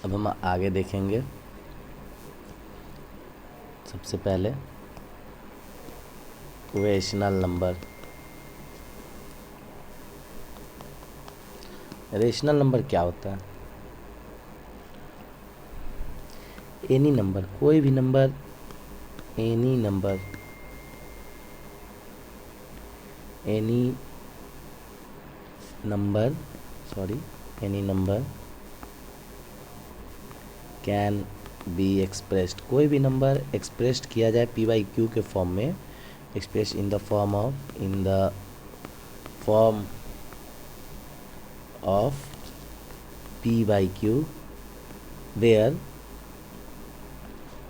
अब हम आगे देखेंगे। सबसे पहले रेशनल नंबर। रेशनल नंबर क्या होता है? एनी नंबर, कोई भी number, any number, any number, sorry, any number can be expressed, कोई भी नंबर एक्सप्रेस्ड किया जाए पी बाई क्यू के फॉर्म में, express in the form of p by q where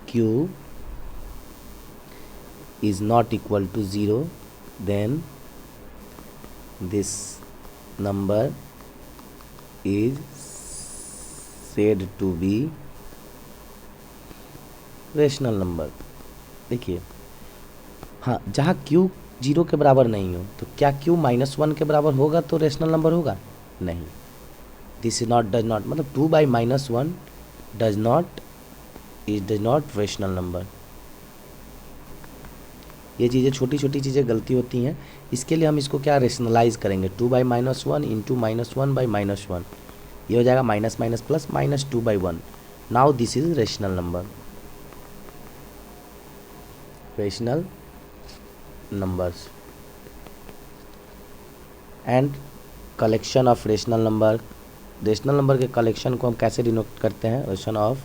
q is not equal to 0, then this number is said to be rational number. देखिए, हाँ, जहाँ q 0 के बराबर नहीं हो तो क्या q -1 के बराबर होगा तो रेशनल नंबर होगा? नहीं। This is not, does not, मतलब 2 by -1 does not rational number. ये चीज़ें, छोटी छोटी चीज़ें गलती होती हैं, इसके लिए हम इसको क्या रेशनलाइज करेंगे, 2 बाई -1 इंटू -1 बाई -1, ये हो जाएगा minus minus plus -2/1। Now this is rational number. Rational numbers and collection of rational number. Rational number के कलेक्शन को हम कैसे डिनोट करते हैं? Ration of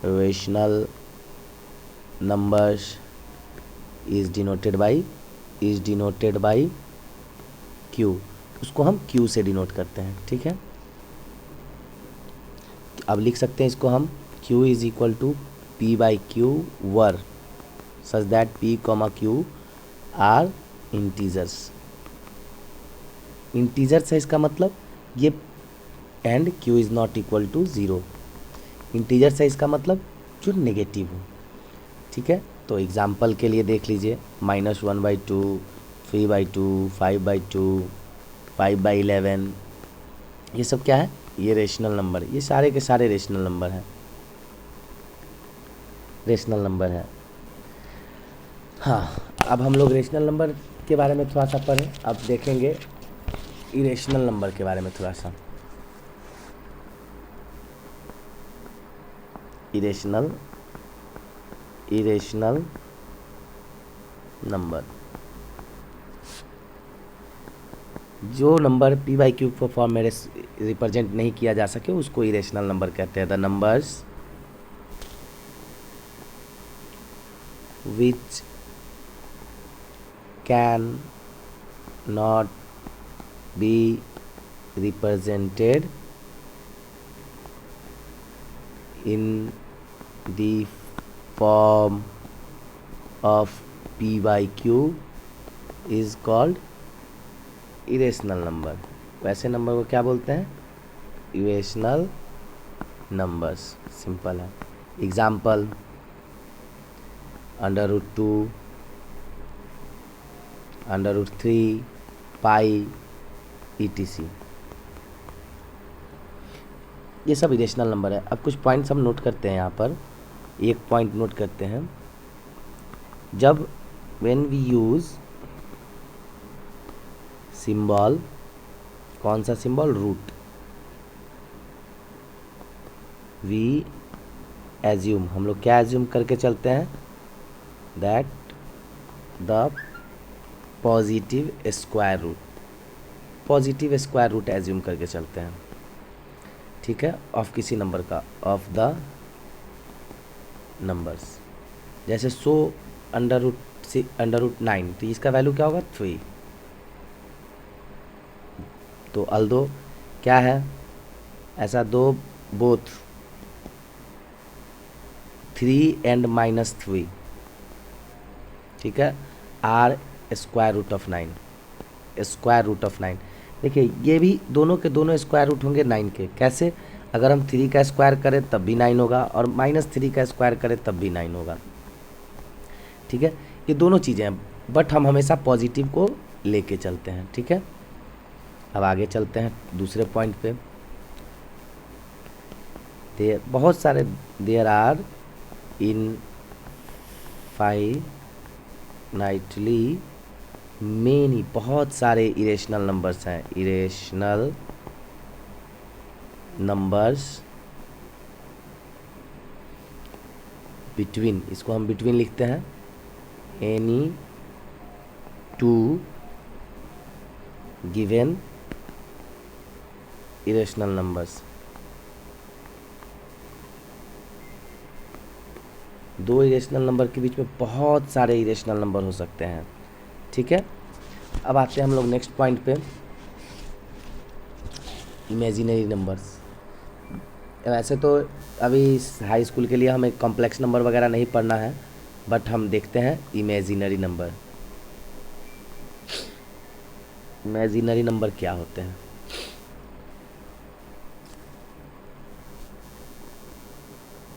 rational numbers is denoted by Q, उसको हम क्यू से डिनोट करते हैं। ठीक है, अब लिख सकते हैं इसको हम q is equal to p by q where, such that p comma q are integers. Integers है इसका मतलब ये, and q is not equal to 0। Integers है इसका मतलब जो नेगेटिव हो। ठीक है, तो एग्जाम्पल के लिए देख लीजिए, -1/2, 3/2, 5/2, 5/11, ये सब क्या है? ये रेशनल नंबर, ये सारे के सारे रेशनल नंबर हैं, रेशनल नंबर है। हाँ, अब हम लोग रेशनल नंबर के बारे में थोड़ा सा पढ़ें, अब देखेंगे इरेशनल नंबर के बारे में थोड़ा सा। इरेशनल नंबर, जो number P by Q form में रिप्रेजेंट नहीं किया जा सके उसको इरेशनल नंबर कहते हैं। The numbers which can not be represented in the form of p by q is called irrational number। वैसे नंबर को क्या बोलते हैं? irrational numbers। सिंपल है। एग्जाम्पल, √2, √3, पाई, etc। ये सब इरेशनल नंबर है। अब कुछ पॉइंट्स हम नोट करते हैं यहाँ पर। एक पॉइंट नोट करते हैं, जब व्हेन वी यूज़ सिंबल, कौन सा सिंबल? रूट, वी एज्यूम, हम लोग क्या एज्यूम करके चलते हैं? That the positive square root, positive square root assume करके चलते हैं। ठीक है, ऑफ किसी नंबर का, ऑफ द नंबर्स। जैसे 100 √9, तो इसका वैल्यू क्या होगा? 3। तो अल्दो क्या है ऐसा? दो, बोथ 3 एंड -3, ठीक है, are square root of 9, square root of 9। देखिए, ये भी दोनों के दोनों स्क्वायर रूट होंगे 9 के। कैसे? अगर हम 3 का स्क्वायर करें तब भी 9 होगा, और -3 का स्क्वायर करें तब भी 9 होगा। ठीक है, ये दोनों चीज़ें हैं, बट हम हमेशा पॉजिटिव को लेके चलते हैं। ठीक है, अब आगे चलते हैं दूसरे पॉइंट पे। देयर बहुत सारे, देयर आर इनफाइनाइटली मेनी, बहुत सारे इरेशनल नंबर्स हैं, इरेशनल नंबर्स बिटवीन, इसको हम बिटवीन लिखते हैं, any two given irrational numbers, दो इरेशनल नंबर के बीच में बहुत सारे इरेशनल नंबर हो सकते हैं। ठीक है, अब आते हैं हम लोग नेक्स्ट पॉइंट पे, इमेजिनरी नंबर्स। वैसे तो अभी हाई स्कूल के लिए हमें कॉम्प्लेक्स नंबर वगैरह नहीं पढ़ना है, बट हम देखते हैं इमेजिनरी नंबर। इमेजिनरी नंबर क्या होते हैं?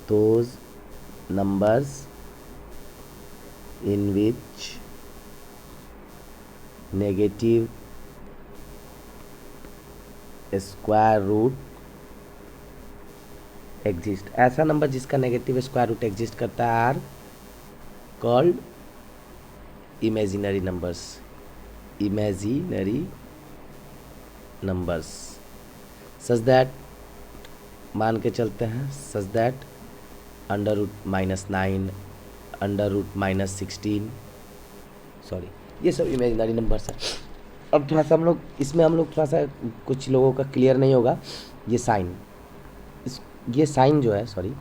Those numbers in which negative square root exist, ऐसा नंबर जिसका नेगेटिव स्क्वायर रूट एग्जिस्ट करता है are called imaginary numbers. Imaginary numbers such that, मान के चलते हैं, such that under root -9, under root -16, sorry, ये सब इमेजिनरी नंबर्स हैं। अब थोड़ा सा हम लोग इसमें, हम लोग थोड़ा सा, कुछ लोगों का क्लियर नहीं होगा, ये साइन, ये साइन जो है, सॉरी,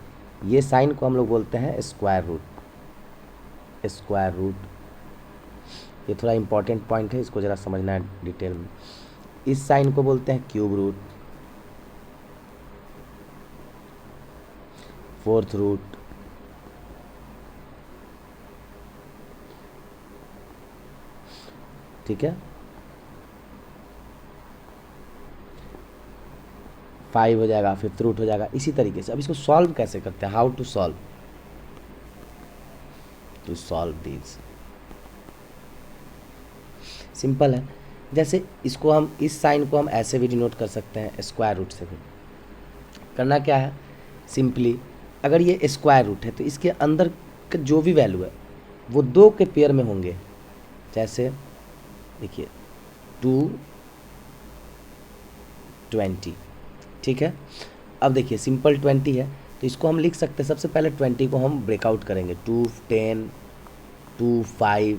ये साइन को हम लोग बोलते हैं स्क्वायर रूट। स्क्वायर रूट ये थोड़ा इंपॉर्टेंट पॉइंट है, इसको ज़रा समझना है डिटेल में। इस साइन को बोलते हैं क्यूब रूट, फोर्थ रूट, ठीक है, 5 हो जाएगा, फिफ्थ रूट हो जाएगा, इसी तरीके से। अब इसको सॉल्व कैसे करते हैं? How to solve this, simple है। जैसे इसको हम, इस साइन को हम ऐसे भी डिनोट कर सकते हैं, स्क्वायर रूट से भी। करना क्या है, सिंपली अगर ये स्क्वायर रूट है तो इसके अंदर का जो भी वैल्यू है वो 2 के पेयर में होंगे। जैसे देखिए 220, ठीक है। अब देखिए सिंपल 20 है तो इसको हम लिख सकते हैं, सबसे पहले 20 को हम ब्रेकआउट करेंगे, 2, 10, 2, 5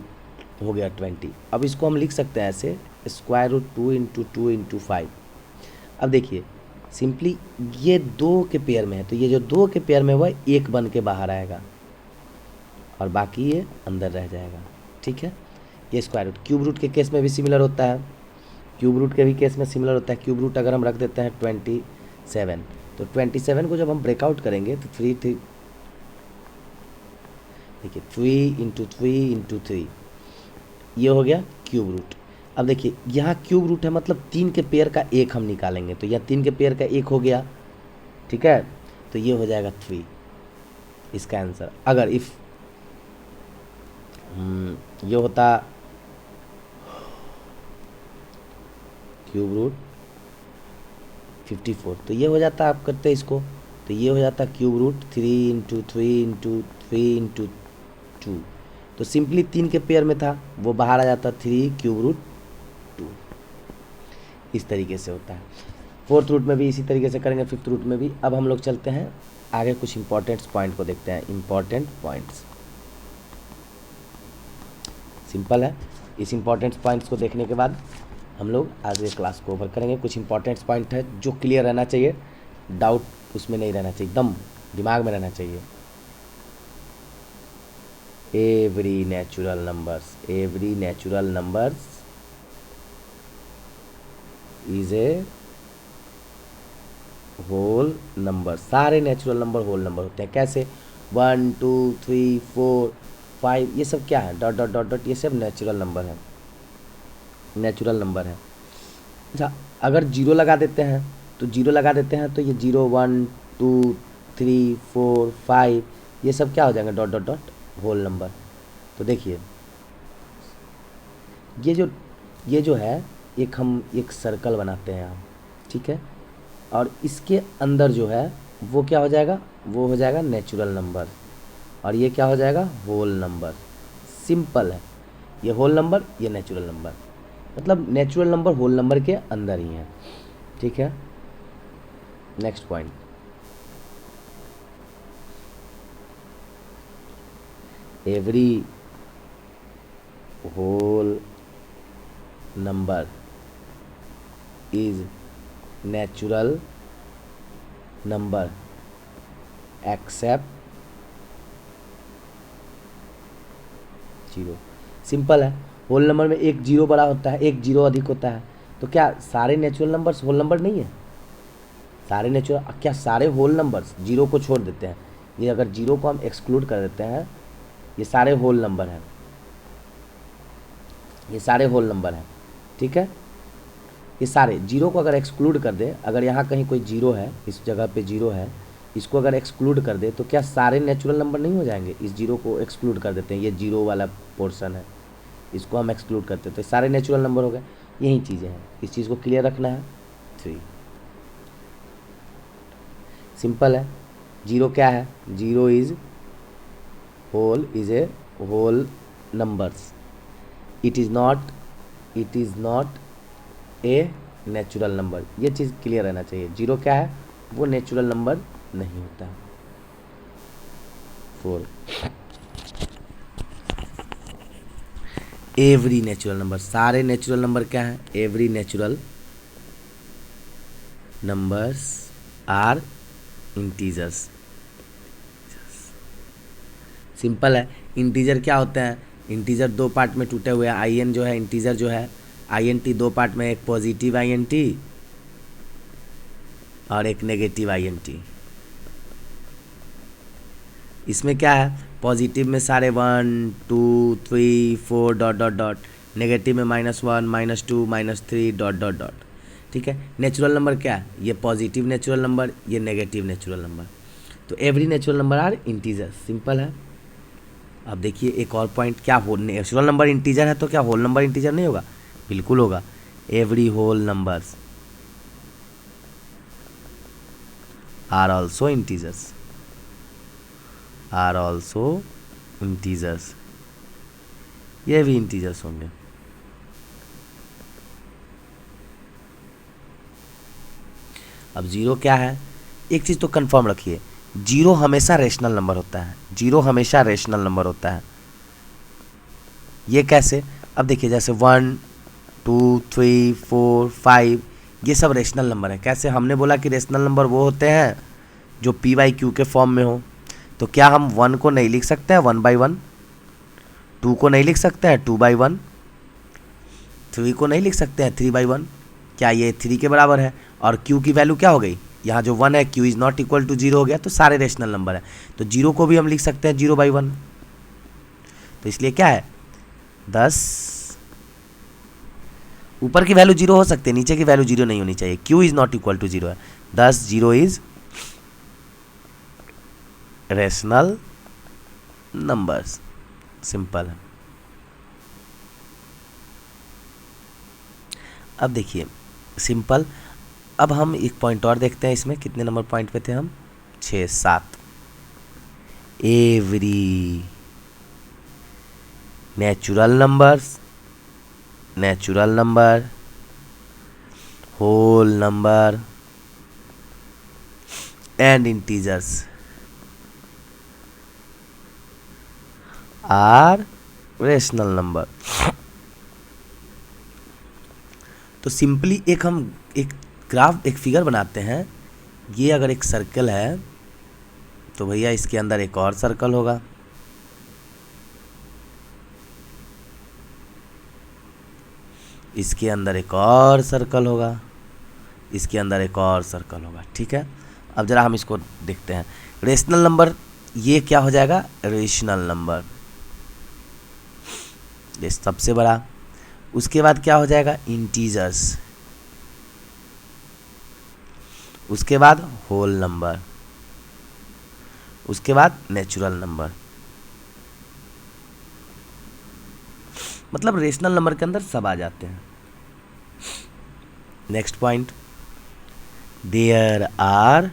हो गया 20। अब इसको हम लिख सकते हैं ऐसे, स्क्वायर रूट 2 इंटू 2 इंटू 5। अब देखिए सिंपली ये 2 के पेयर में है तो ये जो 2 के पेयर में वह 1 बन के बाहर आएगा और बाकी ये अंदर रह जाएगा, ठीक है। ये स्क्वायर रूट, क्यूब रूट के केस में भी सिमिलर होता है, क्यूब रूट के भी केस में सिमिलर होता है। क्यूब रूट अगर हम रख देते हैं 27, तो 27 को जब हम ब्रेकआउट करेंगे तो 3 देखिए 3 इंटू 3 इंटू 3, ये हो गया क्यूब रूट। अब देखिए यहाँ क्यूब रूट है मतलब 3 के पेयर का 1 हम निकालेंगे, तो यहाँ 3 के पेयर का 1 हो गया, ठीक है, तो ये हो जाएगा 3 इसका आंसर। अगर इफ ये होता क्यूब रूट 54, तो ये हो जाता, आप करते इसको, तो ये हो जाता cube root 3 into 3 into 3 into 2, तो सिंपली 3 के पेयर में था वो बाहर आ जाता 3 क्यूब रूट 2। इस तरीके से होता है। फोर्थ रूट में भी इसी तरीके से करेंगे, फिफ्थ रूट में भी। अब हम लोग चलते हैं आगे, कुछ इंपॉर्टेंट पॉइंट को देखते हैं। इंपॉर्टेंट पॉइंट्स सिंपल है, इस इंपॉर्टेंट पॉइंट्स को देखने के बाद हम लोग आगे क्लास को ओवर करेंगे। कुछ इंपॉर्टेंट पॉइंट है जो क्लियर रहना चाहिए, डाउट उसमें नहीं रहना चाहिए, एकदम दिमाग में रहना चाहिए। Every natural numbers is a whole number. सारे नेचुरल नंबर होल नंबर होते हैं। कैसे? 1, 2, 3, 4, 5, ये सब क्या है? डॉट डॉट डॉट डॉट, ये सब नेचुरल नंबर है, नेचुरल नंबर है। अच्छा, अगर जीरो लगा देते हैं तो ये 0, 1, 2, 3, 4, 5 ये सब क्या हो जाएंगे? Dot dot dot whole number. तो देखिए ये जो है, हम एक सर्कल बनाते हैं यहाँ, ठीक है, और इसके अंदर जो है वो क्या हो जाएगा, वो हो जाएगा नेचुरल नंबर, और ये क्या हो जाएगा, होल नंबर। सिंपल है, ये होल नंबर, ये नेचुरल नंबर, मतलब नेचुरल नंबर होल नंबर के अंदर ही है। ठीक है, next point, every whole number is natural number except zero. Simple है, होल नंबर में एक जीरो बड़ा होता है, एक जीरो अधिक होता है, तो क्या सारे नेचुरल नंबर्स होल नंबर नहीं है? सारे नेचुरल, क्या सारे होल नंबर्स जीरो को छोड़ देते हैं? ये अगर जीरो को हम एक्सक्लूड कर देते हैं, ये सारे होल नंबर हैं, ये सारे होल नंबर हैं। ठीक है, ये सारे जीरो को अगर एक्सक्लूड कर दे, अगर यहाँ कहीं कोई जीरो है, इस जगह पे जीरो है, इसको अगर एक्सक्लूड कर दे तो क्या सारे नेचुरल नंबर नहीं हो जाएंगे? इस जीरो को एक्सक्लूड कर देते हैं, ये जीरो वाला पोर्शन है, इसको हम एक्सक्लूड करते हैं तो सारे नेचुरल नंबर हो गए। यही चीज़ें हैं, इस चीज़ को क्लियर रखना है। 3 सिंपल है, जीरो क्या है, zero is a whole numbers, it is not a natural number. ये चीज़ क्लियर रहना चाहिए, जीरो क्या है, वो नेचुरल नंबर नहीं होता है। 4 एवरी नेचुरल नंबर, सारे नेचुरल नंबर क्या है, every natural numbers are integers. Simple है, इंटीजर क्या होते हैं, इंटीजर दो पार्ट में टूटे हुए हैं। आई एन जो है इंटीजर जो है, आई एन टी दो पार्ट में, एक पॉजिटिव आई एन टी और एक नेगेटिव आई एन टी। इसमें क्या है, पॉजिटिव में सारे 1 2 3 4 डॉट डॉट डॉट, नेगेटिव में -1 -2 -3 डॉट डॉट डॉट। ठीक है, नेचुरल नंबर क्या है, ये पॉजिटिव नेचुरल नंबर, ये नेगेटिव नेचुरल नंबर। तो every natural number are integer, simple है। अब देखिए एक और पॉइंट, क्या हो नेचुरल नंबर इंटीजर है तो क्या होल नंबर इंटीजर नहीं होगा? बिल्कुल होगा। Every whole numbers are also integers, are also integers, ये भी इंटीजर्स होंगे। अब जीरो क्या है, एक चीज़ तो कंफर्म रखिए, जीरो हमेशा रेशनल नंबर होता है, जीरो हमेशा रेशनल नंबर होता है। ये कैसे, अब देखिए जैसे 1 2 3 4 5 ये सब रेशनल नंबर है। कैसे, हमने बोला कि रेशनल नंबर वो होते हैं जो पी बाई क्यू के फॉर्म में हो। तो क्या हम 1 को नहीं लिख सकते हैं 1/1, 2 को नहीं लिख सकते हैं 2/1, 3 को नहीं लिख सकते हैं 3/1? क्या ये 3 के बराबर है? और q की वैल्यू क्या हो गई, यहाँ जो 1 है q is not equal to 0 हो गया, तो सारे रेशनल नंबर है। तो 0 को भी हम लिख सकते हैं 0/1। तो इसलिए क्या है 10, ऊपर की वैल्यू 0 हो सकती है, नीचे की वैल्यू 0 नहीं होनी चाहिए। q is not equal to 0 है, 10 0 इज रेशनल नंबर्स, सिंपल है। अब देखिए सिंपल, अब हम एक पॉइंट और देखते हैं, इसमें कितने नंबर पॉइंट पे थे हम, 6 7। Every natural number whole number and integers are rational number. तो सिंपली एक हम एक ग्राफ, एक फिगर बनाते हैं। ये अगर एक सर्कल है तो भैया इसके अंदर एक और सर्कल होगा, इसके अंदर एक और सर्कल होगा, इसके अंदर एक और सर्कल होगा। ठीक है, अब ज़रा हम इसको देखते हैं। रेशनल नंबर ये क्या हो जाएगा, रेशनल नंबर, ये सबसे बड़ा। उसके बाद क्या हो जाएगा, इंटीजर्स, उसके बाद होल नंबर, उसके बाद नेचुरल नंबर। मतलब रेशनल नंबर के अंदर सब आ जाते हैं। Next point, there are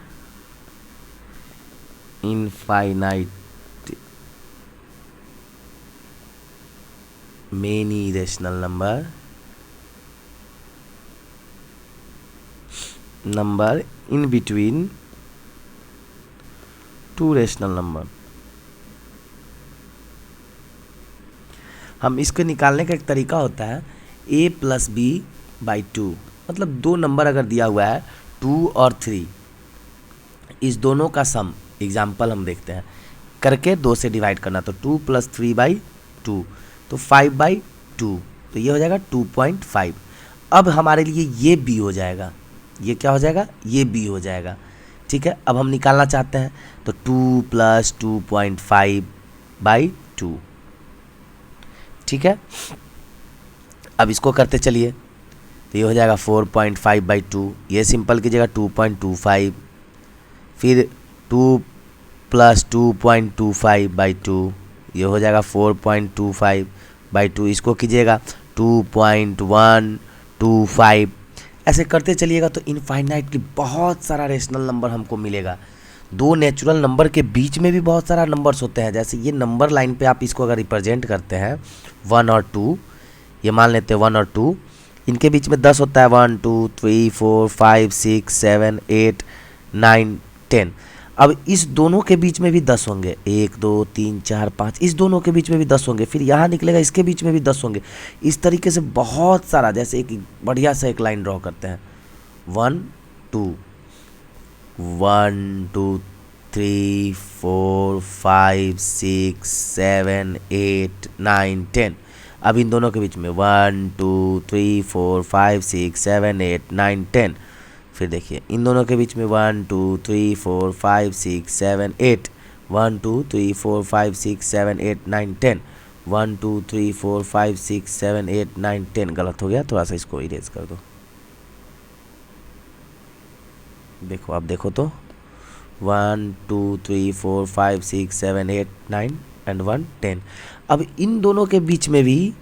infinite many irrational number in between two rational number। हम इसको निकालने का एक तरीका होता है a plus b by two, मतलब दो नंबर अगर दिया हुआ है 2 और 3, इस दोनों का सम, एग्जाम्पल हम देखते हैं, करके 2 से डिवाइड करना, तो 2 + 3 बाई 2, तो 5/2, तो ये हो जाएगा 2.5। अब हमारे लिए ये b हो जाएगा, ये क्या हो जाएगा, ये b हो जाएगा। ठीक है, अब हम निकालना चाहते हैं तो 2 + 2.5/2। ठीक है, अब इसको करते चलिए, तो ये हो जाएगा 4.5/2, ये सिंपल कीजिएगा 2.25, फिर 2 + 2.25/2, ये हो जाएगा 4.25/2, इसको कीजिएगा 2.125, ऐसे करते चलिएगा तो इनफाइनाइटली बहुत सारा रेशनल नंबर हमको मिलेगा। दो नेचुरल नंबर के बीच में भी बहुत सारा नंबर्स होते हैं, जैसे ये नंबर लाइन पे आप इसको अगर रिप्रेजेंट करते हैं 1 और 2, ये मान लेते हैं 1 और 2, इनके बीच में 10 होता है, 1 2 3 4 5 6 7 8 9 10। अब इस दोनों के बीच में भी 10 होंगे, 1 2 3 4 5, इस दोनों के बीच में भी 10 होंगे, फिर यहाँ निकलेगा इसके बीच में भी 10 होंगे। इस तरीके से बहुत सारा, जैसे एक बढ़िया सा एक लाइन ड्रॉ करते हैं, 1 2 1 2 3 4 5 6 7 8 9 10। अब इन दोनों के बीच में 1 2 3 4 5 6 7 8 9 10। फिर देखिए इन दोनों के बीच में 1 2 3 4 5 6 7 8, 1 2 3 4 5 6 7 8 9 10, 1 2 3 4 5 6 7 8 9 10। गलत हो गया, थोड़ा सा इसको इरेज कर दो। देखो आप देखो तो 1 2 3 4 5 6 7 8 9 एंड 1 10। अब इन दोनों के बीच में भी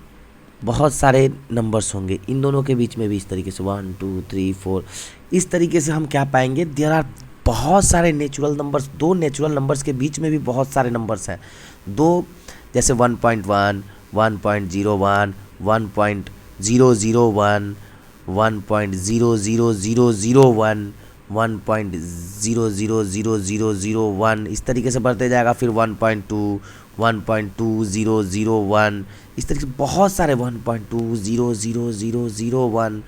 बहुत सारे नंबर्स होंगे, इन दोनों के बीच में भी इस तरीके से 1 2 3 4, इस तरीके से हम क्या पाएंगे, देयर आर बहुत सारे नेचुरल नंबर्स। दो नेचुरल नंबर्स के बीच में भी बहुत सारे नंबर्स हैं, दो जैसे 1.1 1.01 1.001 1.00001 1.0000001, इस तरीके से बढ़ते जाएगा, फिर 1.2 1.2001, इस तरीके से बहुत सारे 1.2000001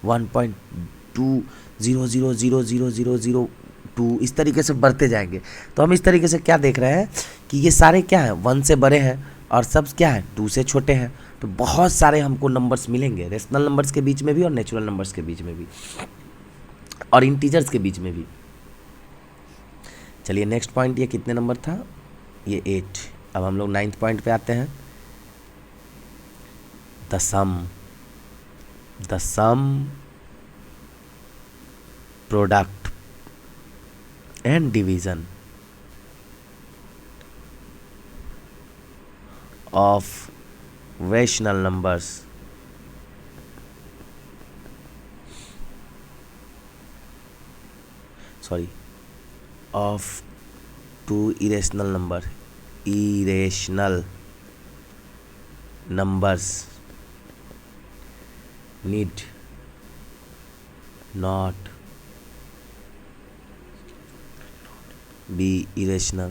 1.2000002, इस तरीके से बढ़ते जाएंगे। तो हम इस तरीके से क्या देख रहे हैं कि ये सारे क्या हैं, 1 से बड़े हैं और सब क्या है 2 से छोटे हैं। तो बहुत सारे हमको नंबर्स मिलेंगे, रेशनल नंबर्स के बीच में भी और नेचुरल नंबर्स के बीच में भी और इंटीजर्स के बीच में भी। चलिए नेक्स्ट पॉइंट, ये कितने नंबर था, ये 8। अब हम लोग 9th पॉइंट पे आते हैं, the sum product and division of rational numbers of two irrational numbers need not be irrational।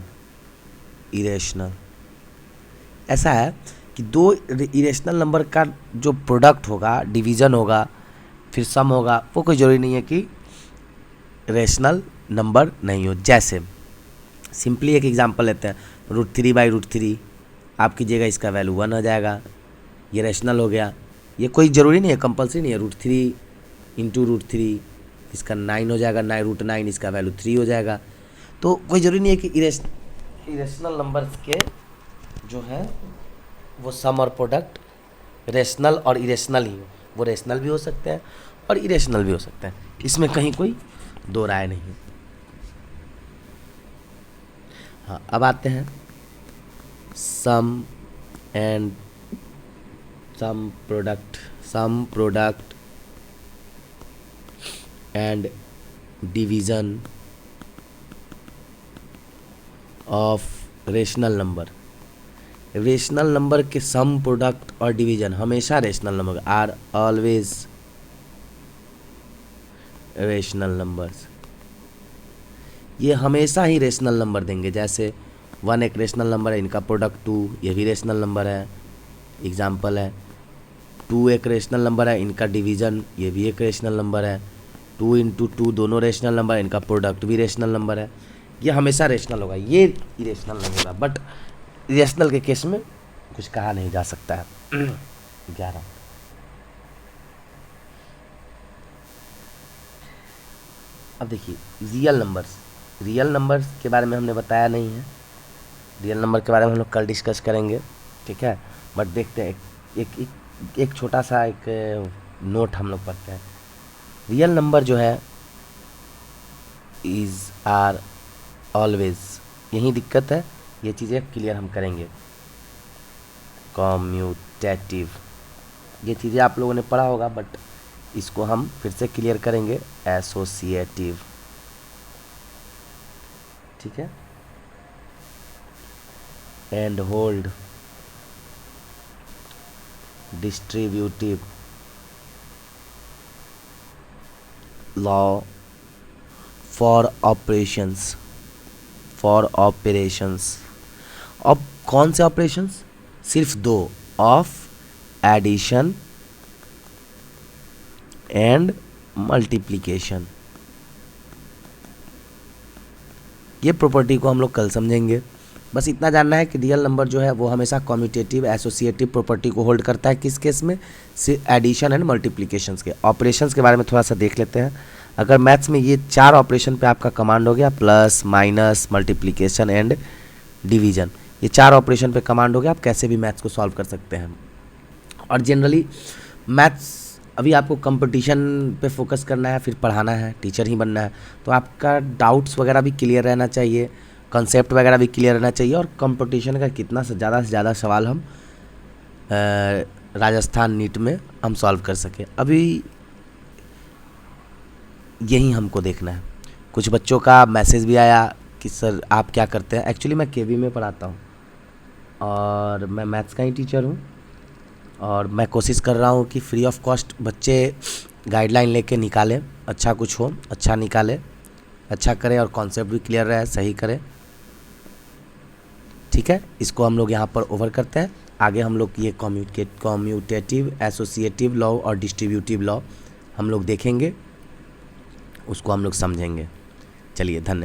ऐसा है कि दो इरेशनल नंबर का जो प्रोडक्ट होगा, डिवीज़न होगा, फिर सम होगा, वो कोई ज़रूरी नहीं है कि रेशनल नंबर नहीं हो। जैसे सिंपली एक एग्जांपल लेते हैं, √3/√3 आप कीजिएगा, इसका वैल्यू 1 हो जाएगा, ये रेशनल हो गया। ये कोई ज़रूरी नहीं है, कंपलसरी नहीं है, √3 × √3 इसका 9 हो जाएगा, √9 इसका वैल्यू 3 हो जाएगा। तो कोई ज़रूरी नहीं है कि इरेशनल नंबर्स के जो है वो सम और प्रोडक्ट रेशनल और इरेशनल ही हो, वो रेशनल भी हो सकते हैं और इरेशनल भी हो सकते हैं, इसमें कहीं कोई दो राय नहीं है। हाँ, अब आते हैं sum product and division of rational number. Rational number के सम, प्रोडक्ट और डिवीजन हमेशा rational number are always rational numbers. ये हमेशा ही रेशनल नंबर देंगे। जैसे 1 एक रेशनल नंबर है, इनका प्रोडक्ट 2 ये भी रेशनल नंबर है, एग्जाम्पल है। 2 एक रेशनल नंबर है, इनका डिवीजन ये भी एक रेशनल नंबर है। 2 इंटू 2 दोनों रेशनल नंबर है, इनका प्रोडक्ट भी रेशनल नंबर है। ये हमेशा रेशनल होगा, ये इरेशनल नहीं होगा। बट रेशनल के केस में कुछ कहा नहीं जा सकता है। 11 अब देखिए रियल नंबर्स। रियल नंबर्स के बारे में हमने बताया नहीं है, रियल नंबर के बारे में हम लोग कल डिस्कस करेंगे, ठीक है। बट देखते हैं एक छोटा सा एक नोट हम लोग पढ़ते हैं। रियल नंबर जो है इज आर ऑलवेज, यही दिक्कत है, ये चीज़ें क्लियर हम करेंगे। कॉम्यूटेटिव, ये चीज़ें आप लोगों ने पढ़ा होगा बट इसको हम फिर से क्लियर करेंगे। एसोसिएटिव, ठीक है। And hold, distributive, law for operations, for operations. अब कौन से ऑपरेशंस? सिर्फ 2, ऑफ एडिशन एंड मल्टीप्लिकेशन। ये प्रॉपर्टी को हम लोग कल समझेंगे। बस इतना जानना है कि रियल नंबर जो है वो हमेशा कम्यूटेटिव एसोसिएटिव प्रॉपर्टी को होल्ड करता है। किस केस में? एडिशन एंड मल्टीप्लिकेशंस के। ऑपरेशंस के बारे में थोड़ा सा देख लेते हैं। अगर मैथ्स में ये 4 ऑपरेशन पे आपका कमांड हो गया, plus minus multiplication and division, ये 4 ऑपरेशन पे कमांड हो गया, आप कैसे भी मैथ्स को सॉल्व कर सकते हैं। और जनरली मैथ्स अभी आपको कंपटीशन पे फोकस करना है, फिर पढ़ाना है, टीचर ही बनना है, तो आपका डाउट्स वगैरह भी क्लियर रहना चाहिए, कंसेप्ट वगैरह भी क्लियर रहना चाहिए। और कंपटीशन का कितना से ज़्यादा सवाल हम राजस्थान नीट में हम सॉल्व कर सके, अभी यही हमको देखना है। कुछ बच्चों का मैसेज भी आया कि सर आप क्या करते हैं। एक्चुअली मैं केवी में पढ़ाता हूँ और मैं मैथ्स का ही टीचर हूँ, और मैं कोशिश कर रहा हूँ कि फ्री ऑफ कॉस्ट बच्चे गाइडलाइन लेके निकालें, अच्छा कुछ हो, अच्छा निकाले, अच्छा करें और कॉन्सेप्ट भी क्लियर रहे, सही करें, ठीक है। इसको हम लोग यहाँ पर ओवर करते हैं। आगे हम लोग ये कम्यूटेटिव, एसोसिएटिव लॉ और डिस्ट्रीब्यूटिव लॉ हम लोग देखेंगे, उसको हम लोग समझेंगे। चलिए, धन्यवाद।